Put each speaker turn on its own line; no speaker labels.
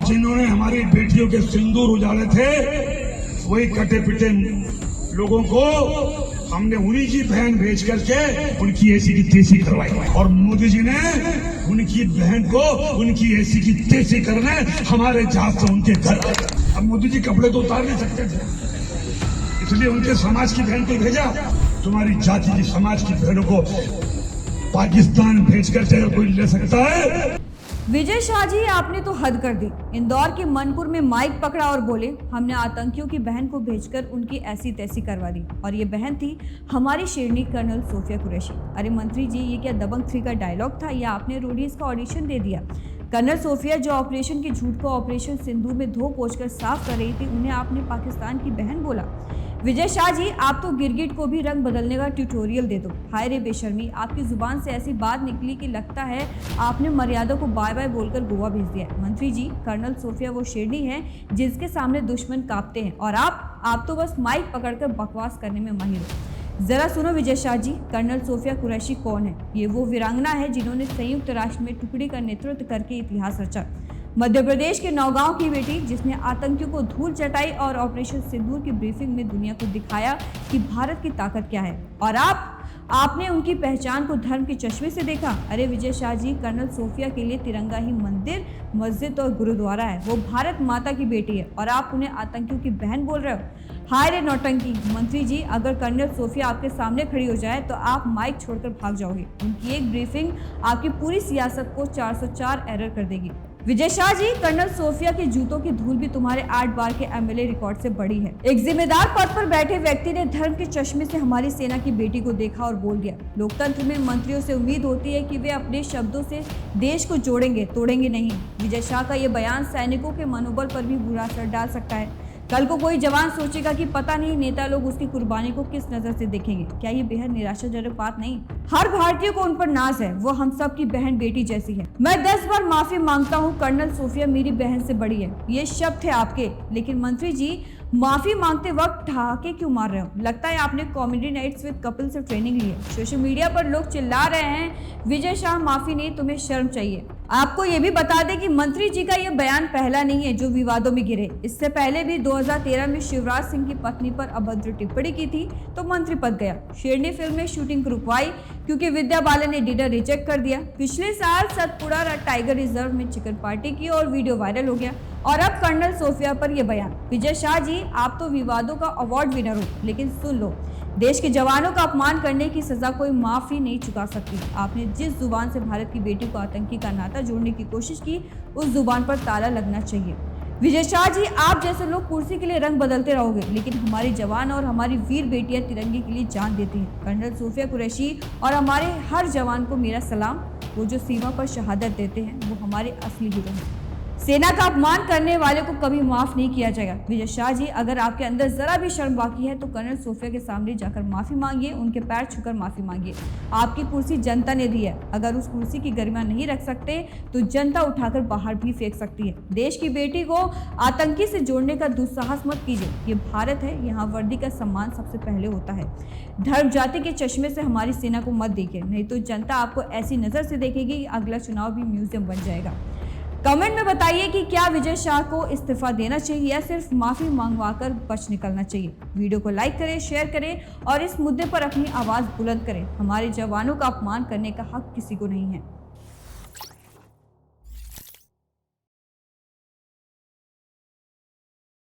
जिन्होंने हमारी बेटियों के सिंदूर उजाड़े थे, वही कटे पिटे लोगों को हमने उन्हीं की बहन भेज करके उनकी ऐसी की तैसी करवाई। और मोदी जी ने उनकी बहन को उनकी ऐसी की तैसी करने हमारे जहाज से उनके घर। अब मोदी जी कपड़े तो उतार नहीं सकते थे, इसलिए उनके समाज की बहन को भेजा। तुम्हारी जाति की समाज की बहनों को पाकिस्तान भेज करके अगर कोई ले सकता है।
विजय शाह जी, आपने तो हद कर दी। इंदौर के मनपुर में माइक पकड़ा और बोले, हमने आतंकियों की बहन को भेजकर उनकी ऐसी तैसी करवा दी, और ये बहन थी हमारी शेरनी कर्नल सोफिया कुरैशी। अरे मंत्री जी, ये क्या दबंग 3 का डायलॉग था या आपने रोडीज का ऑडिशन दे दिया? कर्नल सोफिया जो ऑपरेशन के झूठ को ऑपरेशन सिंदूर में धो पोंछ कर साफ कर रही थी, उन्हें आपने पाकिस्तान की बहन बोला। विजय शाह जी, आप तो गिरगिट को भी रंग बदलने का ट्यूटोरियल दे दो। हाय रे बेशर्मी, आपकी जुबान से ऐसी बात निकली कि लगता है आपने मर्यादा को बाय बाय बोलकर गोवा भेज दिया। मंत्री जी, कर्नल सोफिया वो शेरनी है जिसके सामने दुश्मन कांपते हैं, और आप तो बस माइक पकड़कर बकवास करने में माहिर हो। जरा सुनो विजय शाह जी, कर्नल सोफिया कुरैशी कौन है? ये वो वीरांगना है जिन्होंने संयुक्त राष्ट्र में टुकड़ी का नेतृत्व करके इतिहास रचा। मध्य प्रदेश के नौगांव की बेटी जिसने आतंकियों को धूल चटाई और ऑपरेशन सिंदूर की ब्रीफिंग में दुनिया को दिखाया कि भारत की ताकत क्या है। और आपने उनकी पहचान को धर्म के चश्मे से देखा। अरे विजय शाह जी, कर्नल सोफिया के लिए तिरंगा ही मंदिर, मस्जिद और गुरुद्वारा है। वो भारत माता की बेटी है और आप उन्हें आतंकियों की बहन बोल रहे हो। हाय रे नौटंकी। मंत्री जी, अगर कर्नल सोफिया आपके सामने खड़ी हो जाए तो आप माइक छोड़कर भाग जाओगे। उनकी एक ब्रीफिंग आपकी पूरी सियासत को 404 एरर कर देगी। विजय शाह जी, कर्नल सोफिया के जूतों की धूल भी तुम्हारे 8 बार के एमएलए रिकॉर्ड से बड़ी है। एक जिम्मेदार पद पर बैठे व्यक्ति ने धर्म के चश्मे से हमारी सेना की बेटी को देखा और बोल दिया। लोकतंत्र में मंत्रियों से उम्मीद होती है कि वे अपने शब्दों से देश को जोड़ेंगे, तोड़ेंगे नहीं। विजय शाह का ये बयान सैनिकों के मनोबल पर भी बुरा असर डाल सकता है। कल को कोई जवान सोचेगा कि पता नहीं नेता लोग उसकी कुर्बानी को किस नजर से देखेंगे। क्या ये बेहद निराशाजनक बात नहीं? हर भारतीय को उन पर नाज है, वो हम सब की बहन बेटी जैसी है। मैं 10 बार माफी मांगता हूँ, कर्नल सोफिया मेरी बहन से बड़ी है। ये शब्द थे आपके, लेकिन मंत्री जी माफी मांगते वक्त ठहाके क्यों मार रहे हो? लगता है आपने कॉमेडी नाइट्स विद कपिल से ट्रेनिंग ली है। सोशल मीडिया पर लोग चिल्ला रहे हैं, विजय शाह माफी नहीं, तुम्हें शर्म चाहिए। आपको ये भी बता दें कि मंत्री जी का ये बयान पहला नहीं है जो विवादों में गिरे। इससे पहले भी 2013 में शिवराज सिंह की पत्नी पर अभद्र टिप्पणी की थी तो मंत्री पद गया। शेरनी फिल्म में शूटिंग रुकवाई क्योंकि विद्या बालन ने डिनर रिजेक्ट कर दिया। पिछले साल सतपुड़ा टाइगर रिजर्व में चिकन पार्टी की और वीडियो वायरल हो गया। और अब कर्नल सोफिया पर यह बयान। विजय शाह जी, आप तो विवादों का अवार्ड विनर हो, लेकिन सुन लो, देश के जवानों का अपमान करने की सजा कोई माफी नहीं चुका सकती। आपने जिस जुबान से भारत की बेटी को आतंकी का नाता जोड़ने की कोशिश की, उस जुबान पर ताला लगना चाहिए। विजय शाह जी, आप जैसे लोग कुर्सी के लिए रंग बदलते रहोगे, लेकिन हमारी जवान और हमारी वीर बेटियां तिरंगे के लिए जान देती हैं। कर्नल सोफिया कुरैशी और हमारे हर जवान को मेरा सलाम। वो जो सीमा पर शहादत देते हैं, वो हमारे असली हीरो हैं। सेना का अपमान करने वाले को कभी माफ नहीं किया जाएगा। विजय शाह जी, अगर आपके अंदर जरा भी शर्म बाकी है तो कर्नल सोफिया के सामने जाकर माफी मांगिए, उनके पैर छूकर माफी मांगिए। आपकी कुर्सी जनता ने दी है, अगर उस कुर्सी की गरिमा नहीं रख सकते तो जनता उठाकर बाहर भी फेंक सकती है। देश की बेटी को आतंकी से जोड़ने का दुस्साहस मत कीजिए। ये भारत है, यहाँ वर्दी का सम्मान सबसे पहले होता है। धर्म जाति के चश्मे से हमारी सेना को मत देखिए, नहीं तो जनता आपको ऐसी नजर से देखेगी कि अगला चुनाव भी म्यूजियम बन जाएगा। कमेंट में बताइए कि क्या विजय शाह को इस्तीफा देना चाहिए या सिर्फ माफी मांगवाकर बच निकलना चाहिए। वीडियो को लाइक करें, शेयर करें और इस मुद्दे पर अपनी आवाज बुलंद करें। हमारे जवानों का अपमान करने का हक किसी को नहीं है।